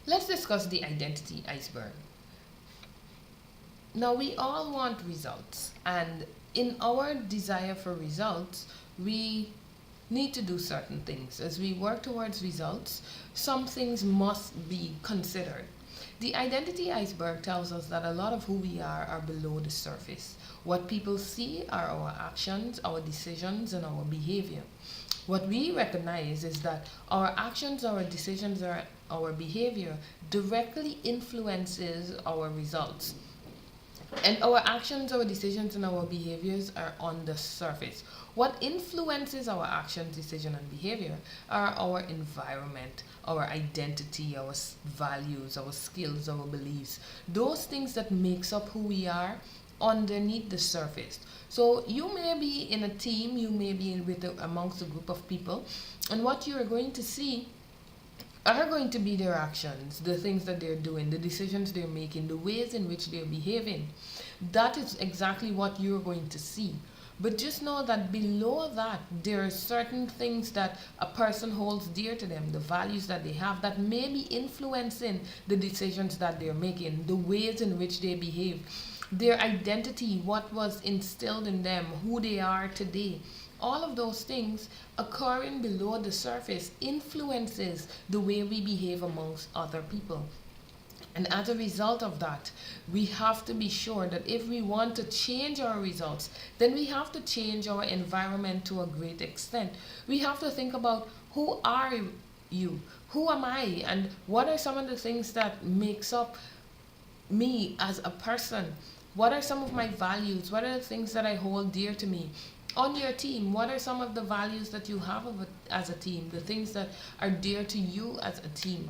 Let's discuss the identity iceberg. Now, we all want results, and in our desire for results, we need to do certain things. As we work towards results, some things must be considered. The identity iceberg tells us that a lot of who we are below the surface. What people see are our actions, our decisions, and our behavior. What we recognize is that our actions, our decisions, our behavior directly influences our results. And our actions, our decisions, and our behaviors are on the surface. What influences our actions, decision, and behavior are our environment, our identity, our values, our skills, our beliefs. Those things that makes up who we are underneath the surface. So you may be in a team, you may be amongst a group of people, and what you are going to see are going to be their actions, the things that they're doing, the decisions they're making, the ways in which they're behaving. That is exactly what you're going to see. But just know that below that, there are certain things that a person holds dear to them, the values that they have, that may be influencing the decisions that they're making, the ways in which they behave, their identity, what was instilled in them, who they are today. All of those things occurring below the surface influences the way we behave amongst other people. And as a result of that, we have to be sure that if we want to change our results, then we have to change our environment to a great extent. We have to think about, who are you? Who am I? And what are some of the things that makes up me as a person? What are some of my values? What are the things that I hold dear to me? On your team, what are some of the values that you have as a team, the things that are dear to you as a team?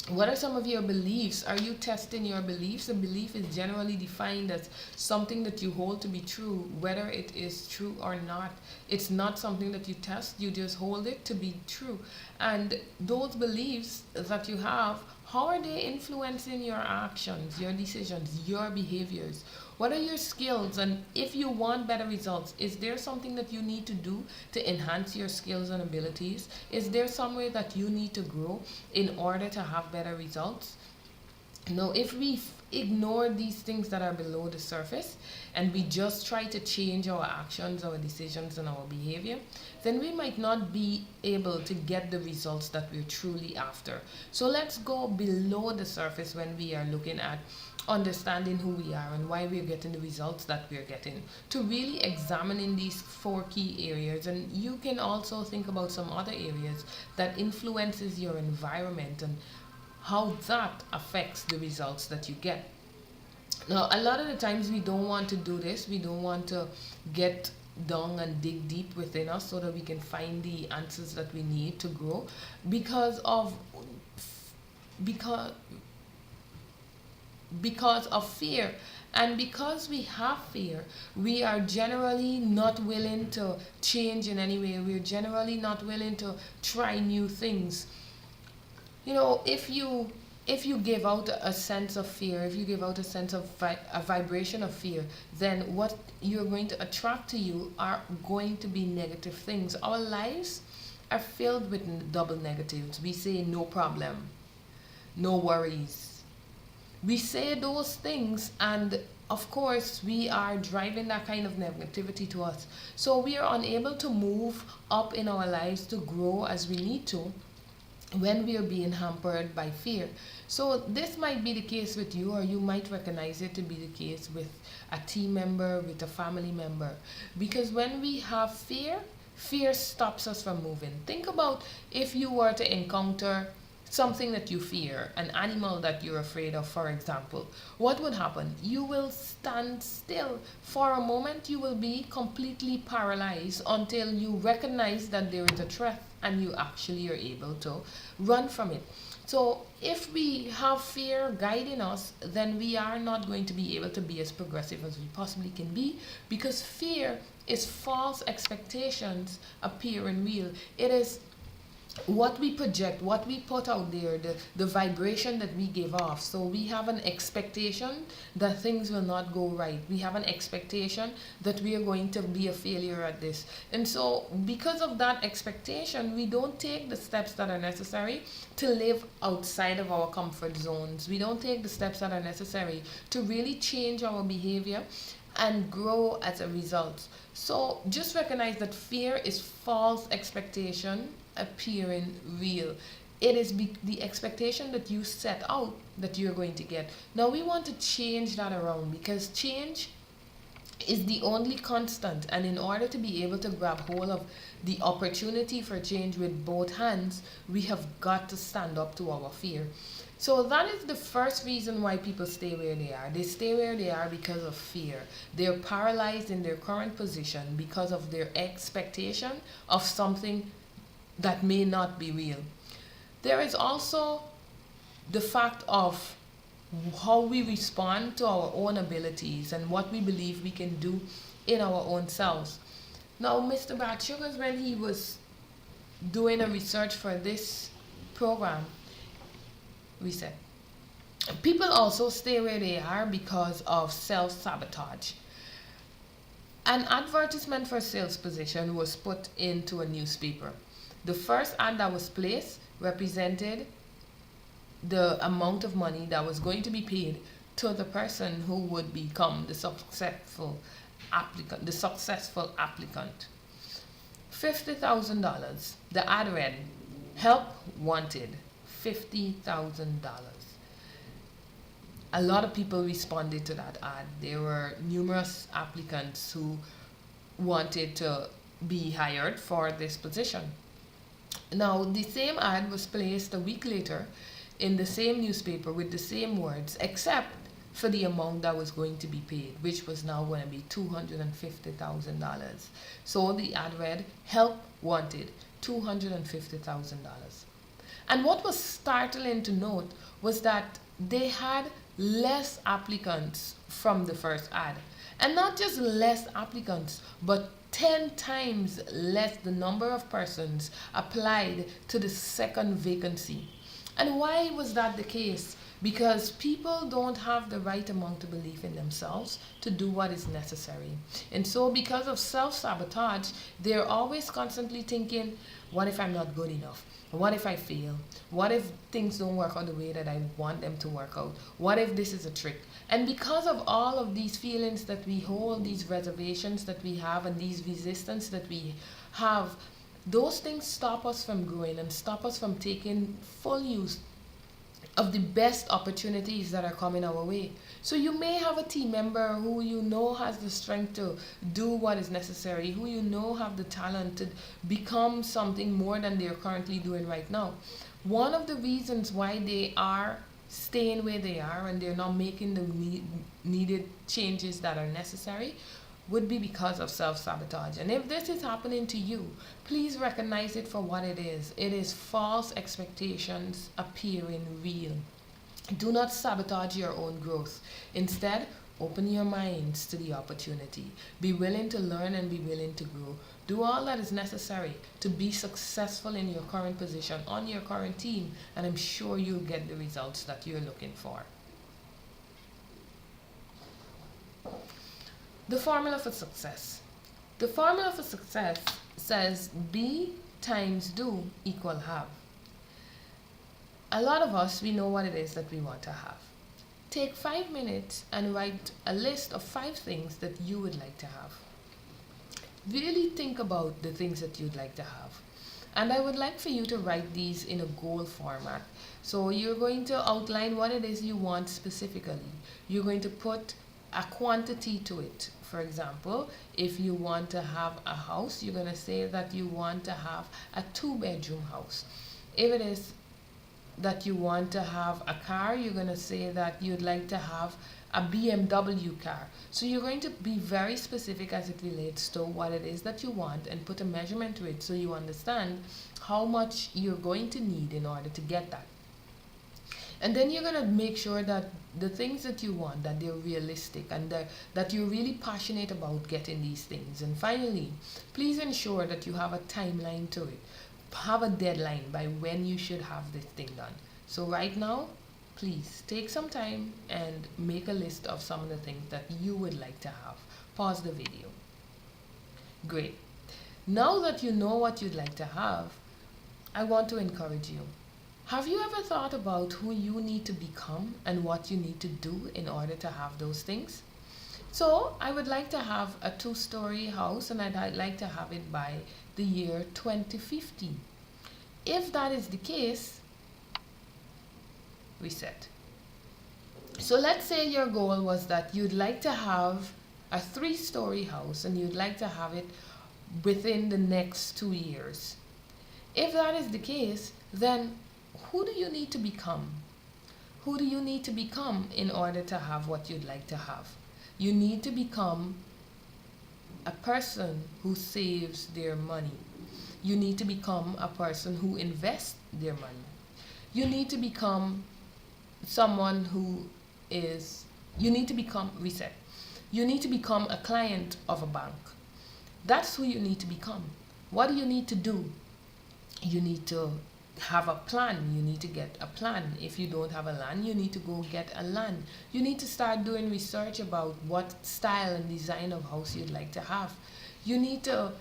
What are some of your beliefs? Are you testing your beliefs? A belief is generally defined as something that you hold to be true, whether it is true or not. It's not something that you test, you just hold it to be true. And those beliefs that you have, how are they influencing your actions, your decisions, your behaviors? What are your skills? And if you want better results, is there something that you need to do to enhance your skills and abilities? Is there some way that you need to grow in order to have better results? No, if we ignore these things that are below the surface and we just try to change our actions, our decisions, and our behavior, then we might not be able to get the results that we're truly after. So let's go below the surface when we are looking at understanding who we are and why we're getting the results that we're getting, to really examining these four key areas. And you can also think about some other areas that influences your environment and how that affects the results that you get. Now, a lot of the times we don't want to do this. We don't want to get down and dig deep within us so that we can find the answers that we need to grow because of because because of fear. And because we have fear, we are generally not willing to change in any way. We're generally not willing to try new things. You know, if you give out a sense of fear, if you give out a sense of a vibration of fear, then what you're going to attract to you are going to be negative things. Our lives are filled with double negatives. We say no problem, no worries. We say those things, and of course we are driving that kind of negativity to us, so we are unable to move up in our lives to grow as we need to when we are being hampered by fear. So this might be the case with you, or you might recognize it to be the case with a team member, with a family member. Because when we have fear, fear stops us from moving. Think about if you were to encounter something that you fear, an animal that you're afraid of, for example. What would happen? You will stand still. For a moment, you will be completely paralyzed until you recognize that there is a threat and you actually are able to run from it. So if we have fear guiding us, then we are not going to be able to be as progressive as we possibly can be, because fear is false expectations appearing real. It is what we project, what we put out there, the vibration that we give off. So we have an expectation that things will not go right. We have an expectation that we are going to be a failure at this. And so because of that expectation, we don't take the steps that are necessary to live outside of our comfort zones. We don't take the steps that are necessary to really change our behavior and grow as a result. So just recognize that fear is false expectation appearing real. It is the expectation that you set out that you're going to get. Now we want to change that around, because change is the only constant, and in order to be able to grab hold of the opportunity for change with both hands, we have got to stand up to our fear. So that is the first reason why people stay where they are. They stay where they are because of fear. They're paralyzed in their current position because of their expectation of something that may not be real. There is also the fact of how we respond to our own abilities and what we believe we can do in our own selves. Now, Mr. Brad Sugars, when he was doing a research for this program, we said people also stay where they are because of self-sabotage. An advertisement for a sales position was put into a newspaper. The first ad that was placed represented the amount of money that was going to be paid to the person who would become the successful applicant. $50,000. The ad read, "Help wanted, $50,000." A lot of people responded to that ad. There were numerous applicants who wanted to be hired for this position. Now, the same ad was placed a week later in the same newspaper with the same words, except for the amount that was going to be paid, which was now going to be $250,000. So the ad read, "Help wanted, $250,000." And what was startling to note was that they had less applicants from the first ad. And not just less applicants, but 10 times less the number of persons applied to the second vacancy. And why was that the case? Because people don't have the right amount of belief in themselves to do what is necessary. And so because of self-sabotage, they're always constantly thinking, what if I'm not good enough? What if I fail? What if things don't work out the way that I want them to work out? What if this is a trick? And because of all of these feelings that we hold, these reservations that we have, and these resistance that we have, those things stop us from growing and stop us from taking full use of the best opportunities that are coming our way. So you may have a team member who you know has the strength to do what is necessary, who you know have the talent to become something more than they're currently doing right now. One of the reasons why they are staying where they are and they're not making the needed changes that are necessary would be because of self-sabotage. And if this is happening to you, please recognize it for what it is. It is false expectations appearing real. Do not sabotage your own growth. Instead, open your minds to the opportunity. Be willing to learn and be willing to grow. Do all that is necessary to be successful in your current position, on your current team, and I'm sure you'll get the results that you're looking for. The formula for success. The formula for success says be times do equal have. A lot of us, we know what it is that we want to have. Take 5 minutes and write a list of 5 things that you would like to have. Really think about the things that you'd like to have. And I would like for you to write these in a goal format. So you're going to outline what it is you want specifically. You're going to put a quantity to it. For example, if you want to have a house, you're going to say that you want to have a 2-bedroom house. If it is that you want to have a car, you're going to say that you'd like to have a BMW car. So you're going to be very specific as it relates to what it is that you want and put a measurement to it so you understand how much you're going to need in order to get that. And then you're going to make sure that the things that you want, that they're realistic and that you're really passionate about getting these things. And finally, please ensure that you have a timeline to it. have a deadline by when you should have this thing done. So right now, please take some time and make a list of some of the things that you would like to have. Pause the video. Great. Now that you know what you'd like to have, I want to encourage you. Have you ever thought about who you need to become and what you need to do in order to have those things? So I would like to have a 2-story house, and I'd like to have it by the year 2050. If that is the case, reset. So let's say your goal was that you'd like to have a 3-story house and you'd like to have it within the next 2 years. If that is the case, then who do you need to become? Who do you need to become in order to have what you'd like to have? You need to become a person who saves their money. You need to become a person who invests their money. You need to become someone who is, you need to become, reset. You need to become a client of a bank. That's who you need to become. What do you need to do? You need to have a plan. You need to get a plan. If you don't have a land, you need to go get a land. You need to start doing research about what style and design of house you'd like to have. You need to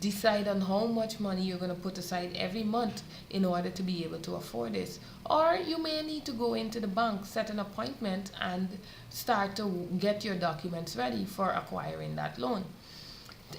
decide on how much money you're going to put aside every month in order to be able to afford this. Or you may need to go into the bank, set an appointment, and start to get your documents ready for acquiring that loan.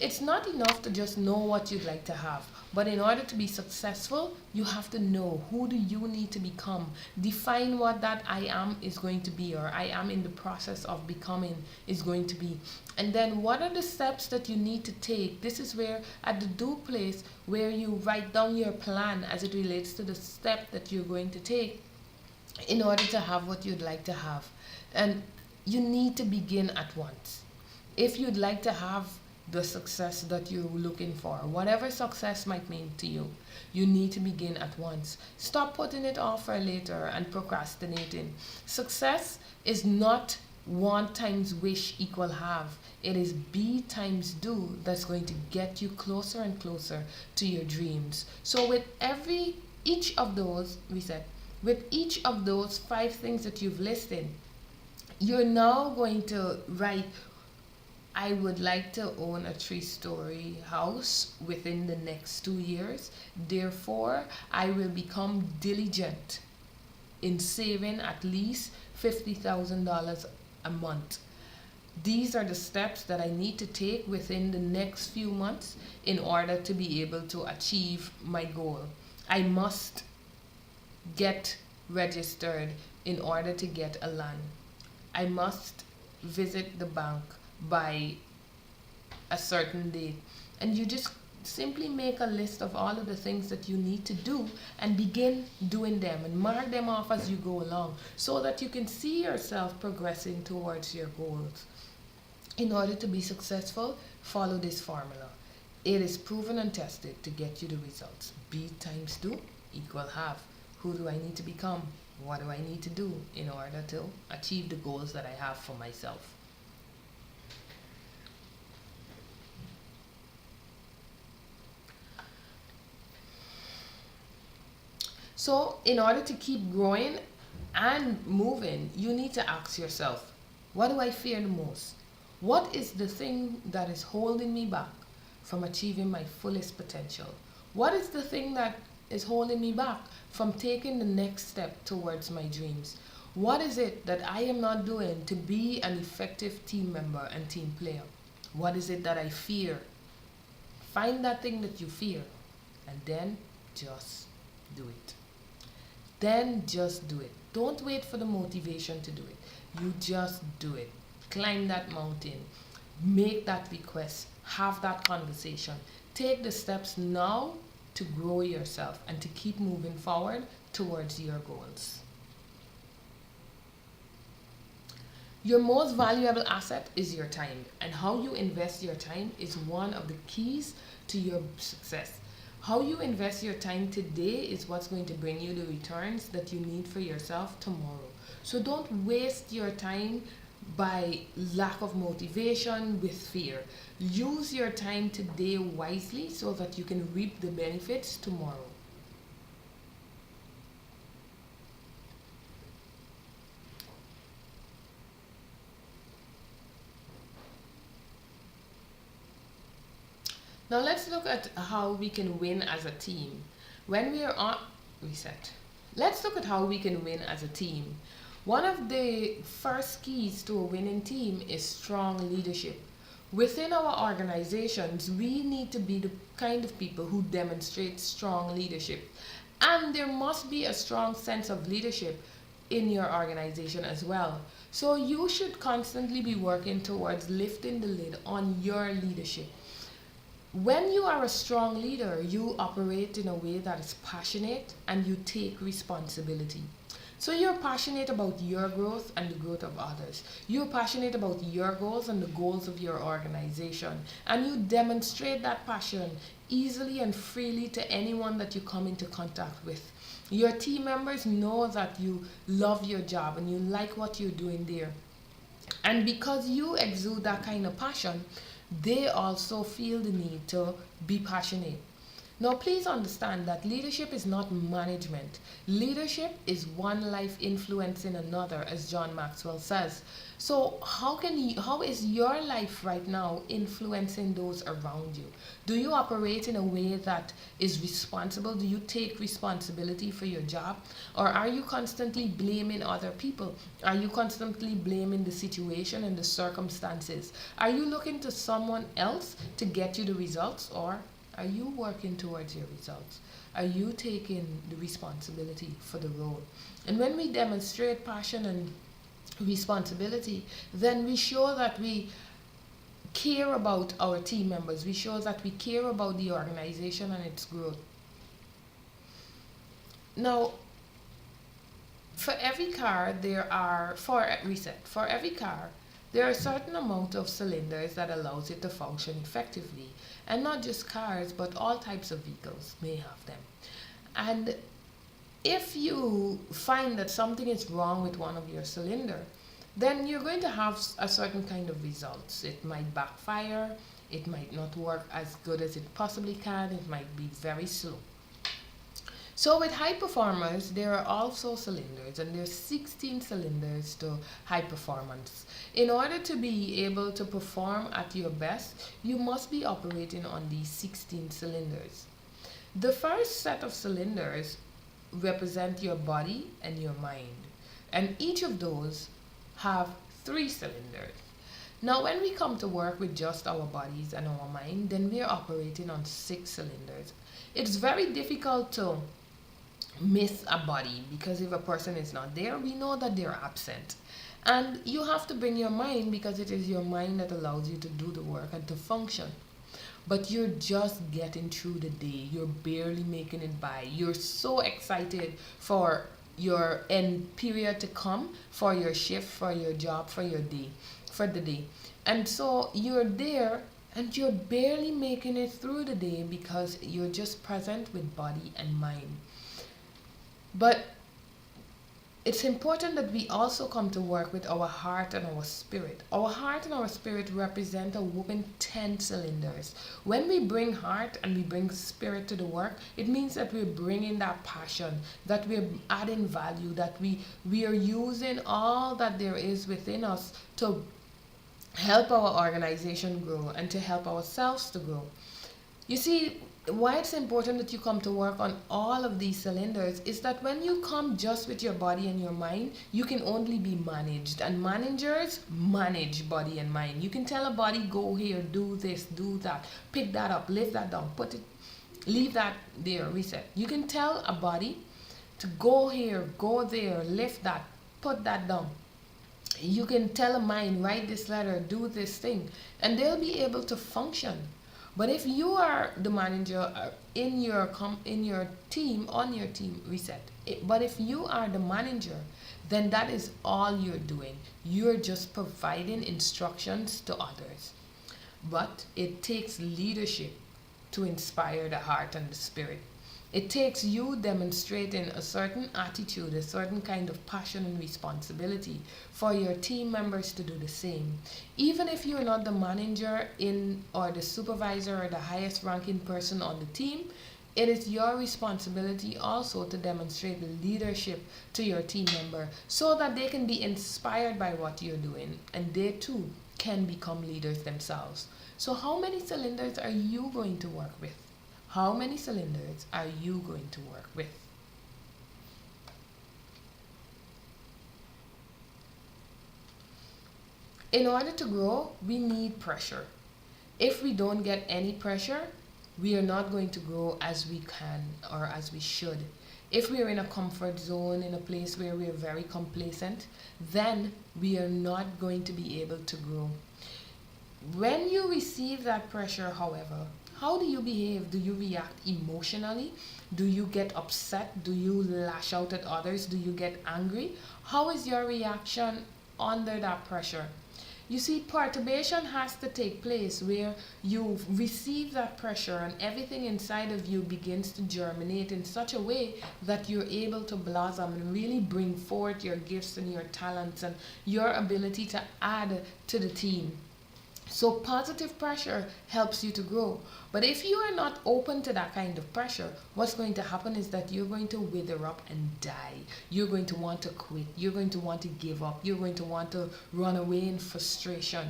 It's not enough to just know what you'd like to have, but in order to be successful, you have to know who do you need to become. Define what that I am is going to be, or I am in the process of becoming is going to be. And then what are the steps that you need to take? This is where at the do place where you write down your plan as it relates to the step that you're going to take in order to have what you'd like to have. And you need to begin at once. If you'd like to have the success that you're looking for, whatever success might mean to you, you need to begin at once. Stop putting it off for later and procrastinating. Success is not 1 times wish equal have. It is be times do that's going to get you closer and closer to your dreams. So with each of those, with each of those 5 things that you've listed, you're now going to write, I would like to own a 3-story house within the next 2 years. Therefore, I will become diligent in saving at least $50,000 a month. These are the steps that I need to take within the next few months in order to be able to achieve my goal. I must get registered in order to get a land. I must visit the bank by a certain date. And you just simply make a list of all of the things that you need to do and begin doing them and mark them off as you go along so that you can see yourself progressing towards your goals. In order to be successful, follow this formula. It is proven and tested to get you the results. Be times do equal have. Who do I need to become? What do I need to do in order to achieve the goals that I have for myself? So in order to keep growing and moving, you need to ask yourself, what do I fear the most? What is the thing that is holding me back from achieving my fullest potential? What is the thing that is holding me back from taking the next step towards my dreams? What is it that I am not doing to be an effective team member and team player? What is it that I fear? Find that thing that you fear and then just do it. Then just do it. Don't wait for the motivation to do it. You just do it. Climb that mountain. Make that request. Have that conversation. Take the steps now to grow yourself and to keep moving forward towards your goals. Your most valuable asset is your time, and how you invest your time is one of the keys to your success. How you invest your time today is what's going to bring you the returns that you need for yourself tomorrow. So don't waste your time by lack of motivation, with fear. Use your time today wisely so that you can reap the benefits tomorrow. Now let's look at how we can win as a team. When we are on reset. Let's look at how we can win as a team. One of the first keys to a winning team is strong leadership. Within our organizations, we need to be the kind of people who demonstrate strong leadership. And there must be a strong sense of leadership in your organization as well. So you should constantly be working towards lifting the lid on your leadership. When you are a strong leader, you operate in a way that is passionate and you take responsibility. So you're passionate about your growth and the growth of others. You're passionate about your goals and the goals of your organization. And you demonstrate that passion easily and freely to anyone that you come into contact with. Your team members know that you love your job and you like what you're doing there. And because you exude that kind of passion, they also feel the need to be passionate. Now, please understand that leadership is not management. Leadership is one life influencing another, as John Maxwell says. So, how is your life right now influencing those around you? Do you operate in a way that is responsible? Do you take responsibility for your job? Or are you constantly blaming other people? Are you constantly blaming the situation and the circumstances? Are you looking to someone else to get you the results, or are you working towards your results? Are you taking the responsibility for the role? And when we demonstrate passion and responsibility, then we show that we care about our team members. We show that we care about the organization and its growth. Now, for every car, for every car, there are a certain amount of cylinders that allows it to function effectively. And not just cars, but all types of vehicles may have them. And if you find that something is wrong with one of your cylinder, then you're going to have a certain kind of results. It might backfire, it might not work as good as it possibly can, it might be very slow. So with high performers, there are also cylinders, and there's 16 cylinders to high performance. In order to be able to perform at your best, you must be operating on these 16 cylinders. The first set of cylinders represent your body and your mind, and each of those have 3 cylinders. Now, when we come to work with just our bodies and our mind, then we're operating on 6 cylinders. It's very difficult to miss a body, because if a person is not there, we know that they're absent. And you have to bring your mind, because it is your mind that allows you to do the work and to function. But you're just getting through the day. You're barely making it by. You're so excited for your end period to come, for your shift, for your job, for your day, for the day. And so you're there and you're barely making it through the day because you're just present with body and mind. But it's important that we also come to work with our heart and our spirit. Our heart and our spirit represent a whopping 10 cylinders. When we bring heart and we bring spirit to the work, it means that we're bringing that passion, that we're adding value, that we are using all that there is within us to help our organization grow and to help ourselves to grow. You see, why it's important that you come to work on all of these cylinders is that when you come just with your body and your mind, you can only be managed, and managers manage body and mind. You can tell a body, go here, do this, do that, pick that up, lift that down, put it, leave that there, reset. You can tell a body to go here, go there, lift that, put that down. You can tell a mind, write this letter, do this thing, and they'll be able to function. But if you are the manager in your team, on your team, reset. But if you are the manager, then that is all you're doing. You're just providing instructions to others. But it takes leadership to inspire the heart and the spirit. It takes you demonstrating a certain attitude, a certain kind of passion and responsibility for your team members to do the same. Even if you're not the manager in or the supervisor or the highest ranking person on the team, it is your responsibility also to demonstrate the leadership to your team member so that they can be inspired by what you're doing and they too can become leaders themselves. So, how many cylinders are you going to work with? How many cylinders are you going to work with? In order to grow, we need pressure. If we don't get any pressure, we are not going to grow as we can or as we should. If we are in a comfort zone, in a place where we are very complacent, then we are not going to be able to grow. When you receive that pressure, however, how do you behave? Do you react emotionally? Do you get upset? Do you lash out at others? Do you get angry? How is your reaction under that pressure? You see, perturbation has to take place where you receive that pressure and everything inside of you begins to germinate in such a way that you're able to blossom and really bring forth your gifts and your talents and your ability to add to the team. So positive pressure helps you to grow. But if you are not open to that kind of pressure, what's going to happen is that you're going to wither up and die. You're going to want to quit. You're going to want to give up. You're going to want to run away in frustration.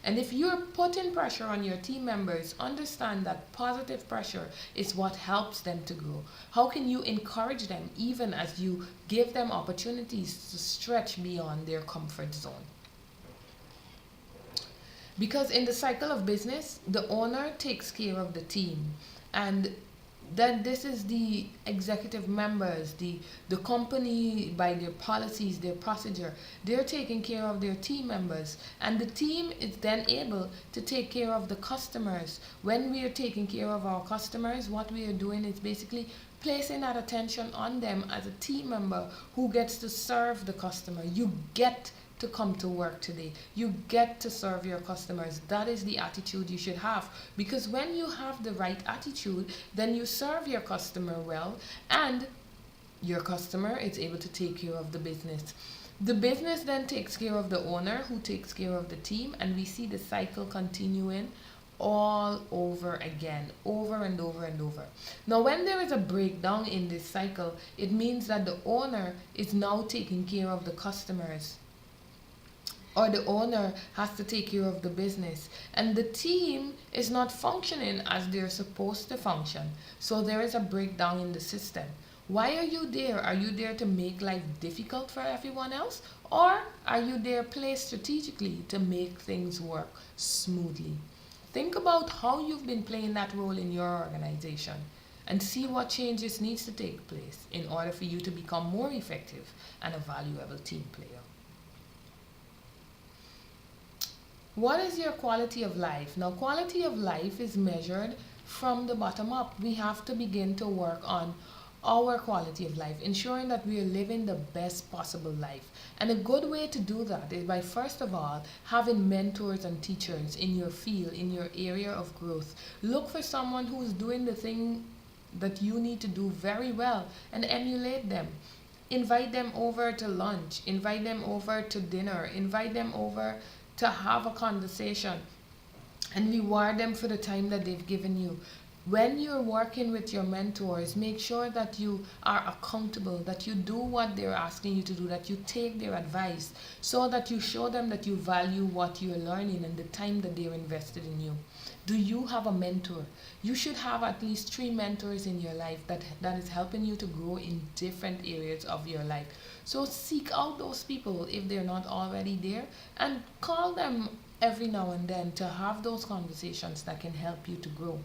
And if you're putting pressure on your team members, understand that positive pressure is what helps them to grow. How can you encourage them even as you give them opportunities to stretch beyond their comfort zone? Because in the cycle of business, the owner takes care of the team, and then this is the executive members, the company by their policies, their procedure, they're taking care of their team members, and the team is then able to take care of the customers. When we are taking care of our customers, what we are doing is basically placing that attention on them as a team member who gets to serve the customer. You get to come to work today. You get to serve your customers. That is the attitude you should have. Because when you have the right attitude, then you serve your customer well, and your customer is able to take care of the business. The business then takes care of the owner, who takes care of the team, and we see the cycle continuing all over again, over and over and over. Now, when there is a breakdown in this cycle, it means that the owner is now taking care of the customers, or the owner has to take care of the business, and the team is not functioning as they're supposed to function. So there is a breakdown in the system. Why are you there? Are you there to make life difficult for everyone else, or are you there placed strategically to make things work smoothly? Think about how you've been playing that role in your organization and see what changes needs to take place in order for you to become more effective and a valuable team player. What is your quality of life? Now, quality of life is measured from the bottom up. We have to begin to work on our quality of life, ensuring that we are living the best possible life. And a good way to do that is by, first of all, having mentors and teachers in your field, in your area of growth. Look for someone who is doing the thing that you need to do very well and emulate them. Invite them over to lunch, invite them over to dinner, invite them over to have a conversation, and reward them for the time that they've given you. When you're working with your mentors, make sure that you are accountable, that you do what they're asking you to do, that you take their advice, so that you show them that you value what you're learning and the time that they're invested in you. Do you have a mentor? You should have at least 3 mentors in your life that is helping you to grow in different areas of your life. So seek out those people if they're not already there, and call them every now and then to have those conversations that can help you to grow.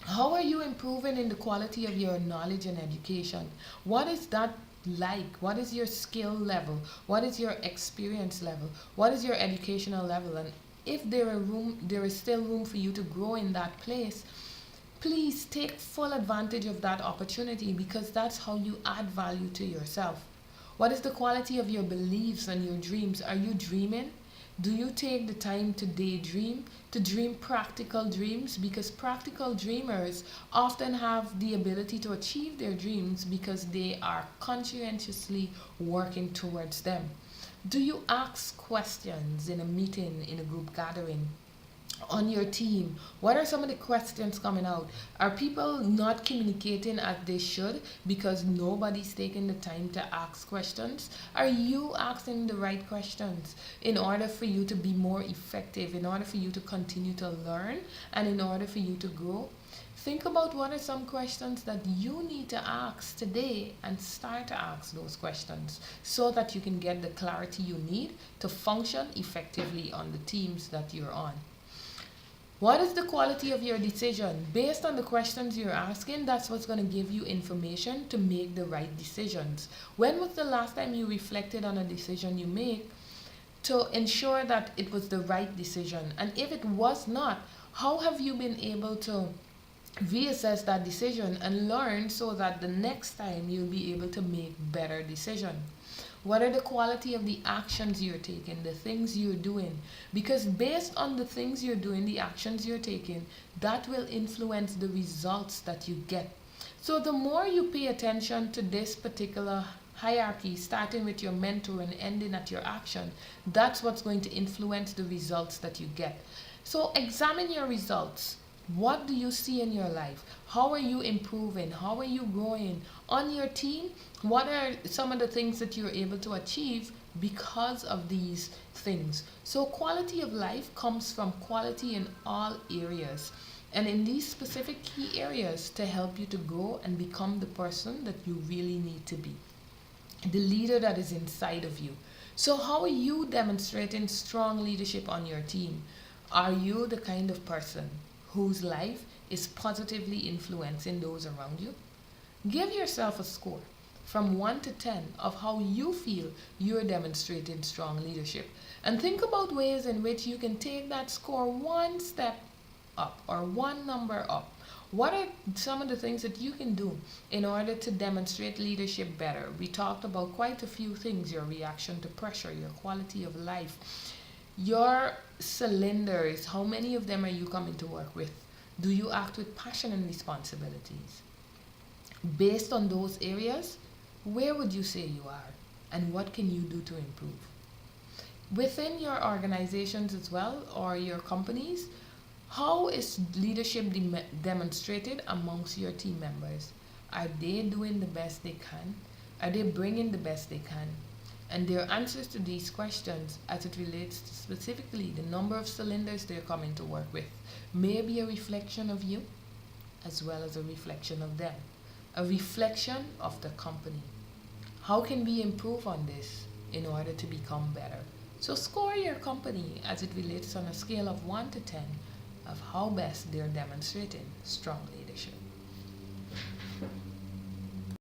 How are you improving in the quality of your knowledge and education? What is that like? What is your skill level? What is your experience level? What is your educational level? And if there is still room for you to grow in that place, please take full advantage of that opportunity, because that's how you add value to yourself. What is the quality of your beliefs and your dreams? Are you dreaming? Do you take the time to daydream, to dream practical dreams? Because practical dreamers often have the ability to achieve their dreams because they are conscientiously working towards them. Do you ask questions in a meeting, in a group gathering? On your team, what are some of the questions coming out? Are people not communicating as they should because nobody's taking the time to ask questions? Are you asking the right questions in order for you to be more effective, in order for you to continue to learn, and in order for you to grow? Think about what are some questions that you need to ask today and start to ask those questions so that you can get the clarity you need to function effectively on the teams that you're on. What is the quality of your decision? Based on the questions you're asking, that's what's going to give you information to make the right decisions. When was the last time you reflected on a decision you made to ensure that it was the right decision? And if it was not, how have you been able to reassess that decision and learn so that the next time you'll be able to make better decisions? What are the quality of the actions you're taking, the things you're doing? Because based on the things you're doing, the actions you're taking, that will influence the results that you get. So the more you pay attention to this particular hierarchy, starting with your mentor and ending at your action, that's what's going to influence the results that you get. So examine your results. What do you see in your life? How are you improving? How are you growing? On your team, what are some of the things that you're able to achieve because of these things? So quality of life comes from quality in all areas, and in these specific key areas to help you to grow and become the person that you really need to be, the leader that is inside of you. So how are you demonstrating strong leadership on your team? Are you the kind of person whose life is positively influencing those around you? Give yourself a score from 1 to 10 of how you feel you're demonstrating strong leadership. And think about ways in which you can take that score one step up or one number up. What are some of the things that you can do in order to demonstrate leadership better? We talked about quite a few things: your reaction to pressure, your quality of life, your cylinders. How many of them are you coming to work with? Do you act with passion and responsibilities? Based on those areas, where would you say you are? And what can you do to improve? Within your organizations as well, or your companies, how is leadership demonstrated amongst your team members? Are they doing the best they can? Are they bringing the best they can? And their answers to these questions, as it relates to specifically the number of cylinders they're coming to work with, may be a reflection of you as well as a reflection of them, a reflection of the company. How can we improve on this in order to become better? So score your company as it relates on a scale of 1 to 10 of how best they're demonstrating strong leadership.